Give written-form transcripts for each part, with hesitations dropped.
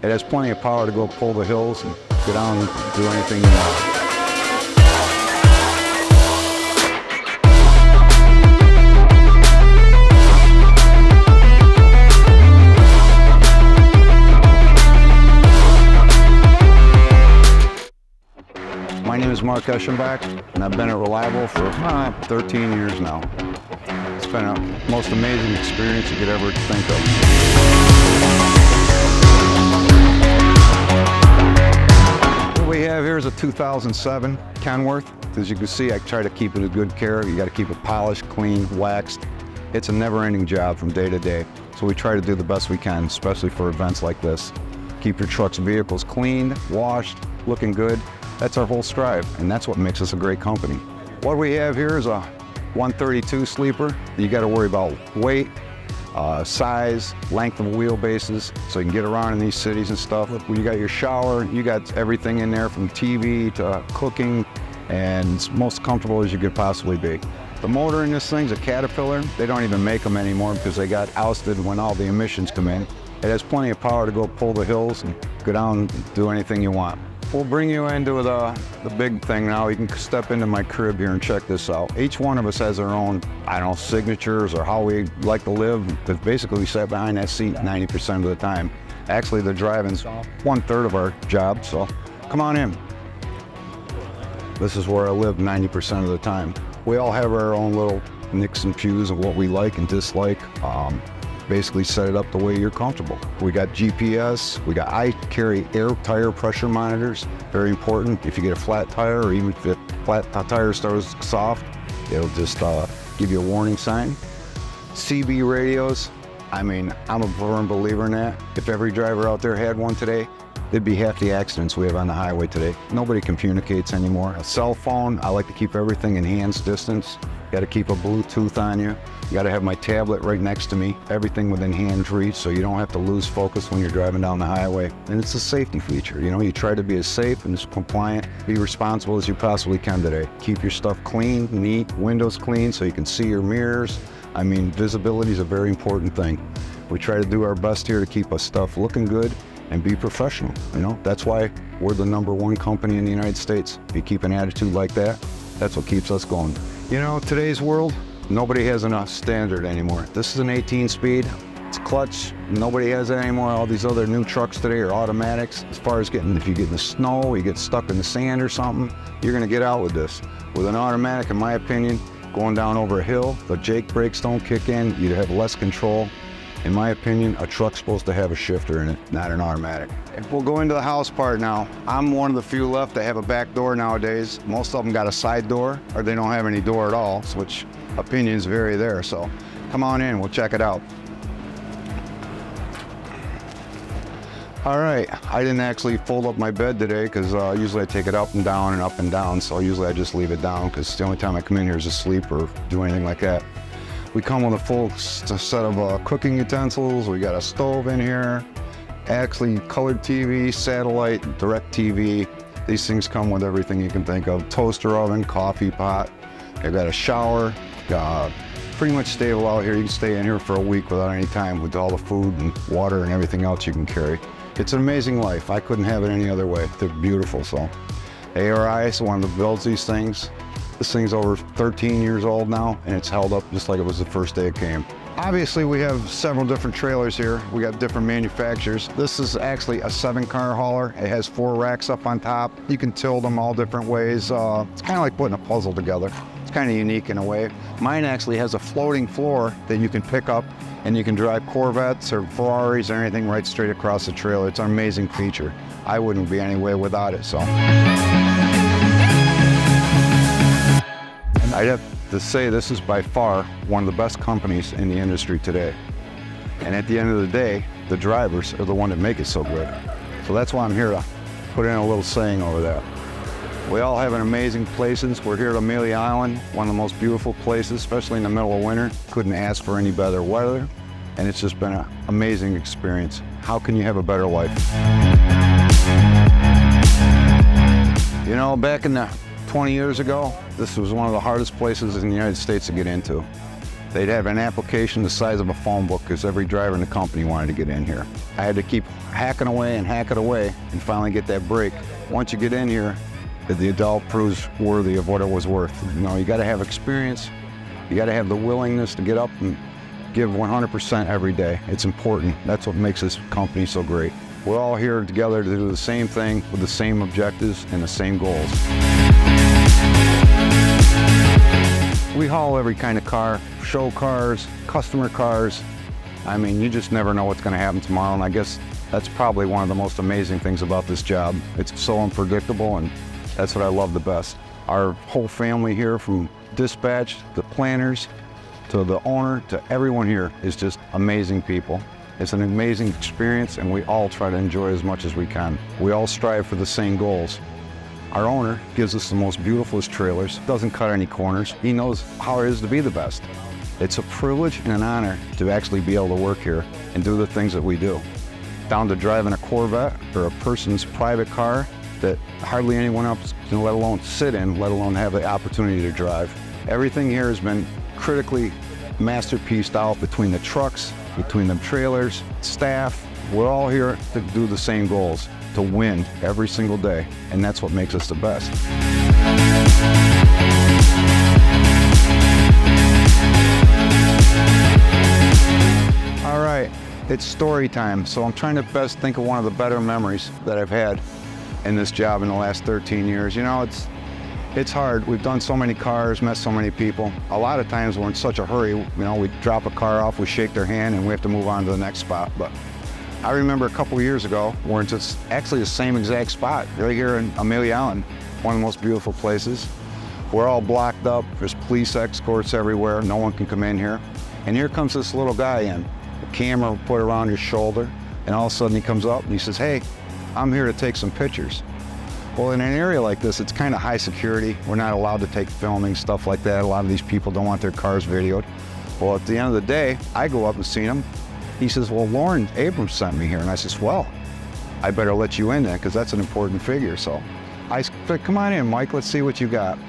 It has plenty of power to go pull the hills and go down and do anything you want. My name is Mark Eschenbach, and I've been at Reliable for 13 years now. It's been a most amazing experience you could ever think of. What we have here is a 2007 Kenworth. As you can see, I try to keep it in good care. You got to keep it polished, clean, waxed. It's a never-ending job from day to day. So we try to do the best we can, especially for events like this. Keep your trucks and vehicles cleaned, washed, looking good. That's our whole strive, and that's what makes us a great company. What we have here is a 132 sleeper. You got to worry about weight, size, length of wheelbases, so you can get around in these cities and stuff. You got your shower, you got everything in there from TV to cooking, and it's most comfortable as you could possibly be. The motor in this thing's a Caterpillar. They don't even make them anymore because they got ousted when all the emissions come in. It has plenty of power to go pull the hills and go down and do anything you want. We'll bring you into the big thing now. You can step into my crib here and check this out. Each one of us has our own, signatures or how we like to live. Because basically we sat behind that seat 90% of the time. Actually, the driving's 1/3 of our job, so come on in. This is where I live 90% of the time. We all have our own little nicks and pews of what we like and dislike. Basically set it up the way you're comfortable. We got GPS, I carry air tire pressure monitors, very important. If you get a flat tire, or even if the flat tire starts soft, it'll just give you a warning sign. CB radios, I'm a firm believer in that. If every driver out there had one today, it'd be half the accidents we have on the highway today. Nobody communicates anymore. A cell phone, I like to keep everything in hands distance. Got to keep a Bluetooth on you. You got to have my tablet right next to me. Everything within hand reach, so you don't have to lose focus when you're driving down the highway. And it's a safety feature. You try to be as safe and as compliant, be responsible as you possibly can today. Keep your stuff clean, neat, windows clean so you can see your mirrors. Visibility is a very important thing. We try to do our best here to keep our stuff looking good and be professional. That's why we're the #1 company in the United States. If you keep an attitude like that, that's what keeps us going. Today's world, nobody has enough standard anymore. This is an 18 speed, it's clutch, nobody has that anymore. All these other new trucks today are automatics. As far as if you get in the snow, you get stuck in the sand or something, you're gonna get out with this. With an automatic, in my opinion, going down over a hill, the Jake brakes don't kick in, you have less control. In my opinion, a truck's supposed to have a shifter in it, not an automatic. If we'll go into the house part now, I'm one of the few left that have a back door nowadays. Most of them got a side door, or they don't have any door at all, which opinions vary there. So come on in, we'll check it out. All right, I didn't actually fold up my bed today because usually I take it up and down, so usually I just leave it down because the only time I come in here is to sleep or do anything like that. We come with a full set of cooking utensils. We got a stove in here, actually colored TV, satellite, direct TV. These things come with everything you can think of. Toaster oven, coffee pot. I've got a shower. Pretty much stable out here. You can stay in here for a week without any time with all the food and water and everything else you can carry. It's an amazing life. I couldn't have it any other way. They're beautiful. So ARI is the one that builds these things. This thing's over 13 years old now, and it's held up just like it was the first day it came. Obviously, we have several different trailers here. We got different manufacturers. This is actually a 7-car hauler. It has 4 racks up on top. You can tilt them all different ways. It's kind of like putting a puzzle together. It's kind of unique in a way. Mine actually has a floating floor that you can pick up, and you can drive Corvettes or Ferraris or anything right straight across the trailer. It's an amazing feature. I wouldn't be any way without it, so. I'd have to say this is by far one of the best companies in the industry today. And at the end of the day, the drivers are the one that make it so good. So that's why I'm here to put in a little saying over that. We all have an amazing places. We're here at Amelia Island, one of the most beautiful places, especially in the middle of winter. Couldn't ask for any better weather. And it's just been an amazing experience. How can you have a better life? Back in the 20 years ago, this was one of the hardest places in the United States to get into. They'd have an application the size of a phone book because every driver in the company wanted to get in here. I had to keep hacking away and hack it away and finally get that break. Once you get in here, the adult proves worthy of what it was worth. You know, you got to have experience. You got to have the willingness to get up and give 100% every day. It's important. That's what makes this company so great. We're all here together to do the same thing with the same objectives and the same goals. We haul every kind of car, show cars, customer cars. I mean, you just never know what's going to happen tomorrow, and I guess that's probably one of the most amazing things about this job. It's so unpredictable, and that's what I love the best. Our whole family here, from dispatch, the planners, to the owner, to everyone here, is just amazing people. It's an amazing experience, and we all try to enjoy as much as we can. We all strive for the same goals. Our owner gives us the most beautifulest trailers, doesn't cut any corners. He knows how it is to be the best. It's a privilege and an honor to actually be able to work here and do the things that we do. Down to driving a Corvette or a person's private car that hardly anyone else can let alone sit in, let alone have the opportunity to drive. Everything here has been critically masterpieced out between the trucks, between the trailers, staff. We're all here to do the same goals, to win every single day, and that's what makes us the best. All right, it's story time. So I'm trying to best think of one of the better memories that I've had in this job in the last 13 years. You know, it's hard. We've done so many cars, met so many people. A lot of times we're in such a hurry, you know, we drop a car off, we shake their hand, and we have to move on to the next spot. But I remember a couple of years ago, we're in just actually the same exact spot, right here in Amelia Island, one of the most beautiful places. We're all blocked up, there's police escorts everywhere, no one can come in here. And here comes this little guy in, a camera put around his shoulder, and all of a sudden he comes up and he says, "Hey, I'm here to take some pictures." Well, in an area like this, it's kind of high security. We're not allowed to take filming, stuff like that. A lot of these people don't want their cars videoed. Well, at the end of the day, I go up and see him. He says, "Well, Lauren Abrams sent me here." And I says, "Well, I better let you in then, because that's an important figure." So I said, "Come on in, Mike, let's see what you got."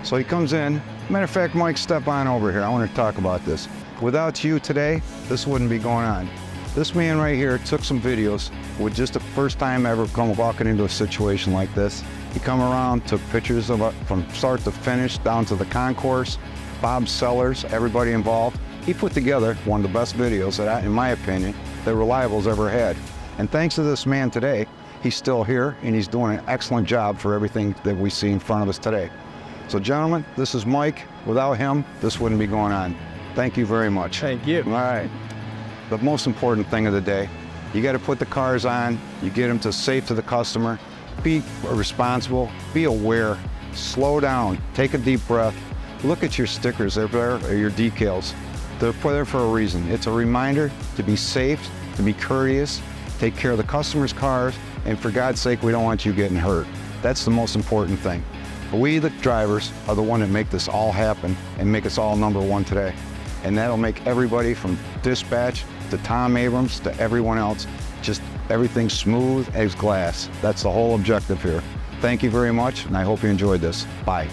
So he comes in. Matter of fact, Mike, step on over here. I want to talk about this. Without you today, this wouldn't be going on. This man right here took some videos with just the first time ever walking into a situation like this. He come around, took pictures of it from start to finish, down to the concourse, Bob Sellers, everybody involved. He put together one of the best videos that, in my opinion, that Reliable's ever had. And thanks to this man today, he's still here and he's doing an excellent job for everything that we see in front of us today. So gentlemen, this is Mike. Without him, this wouldn't be going on. Thank you very much. Thank you. All right. The most important thing of the day, you got to put the cars on, you get them safe to the customer, be responsible, be aware, slow down, take a deep breath, look at your stickers, they're there, or your decals. They're there for a reason. It's a reminder to be safe, to be courteous, take care of the customer's cars, and for God's sake, we don't want you getting hurt. That's the most important thing. We, the drivers, are the one that make this all happen and make us all number one today. And that'll make everybody from dispatch to Tom Abrams to everyone else, just everything smooth as glass. That's the whole objective here. Thank you very much, and I hope you enjoyed this. Bye.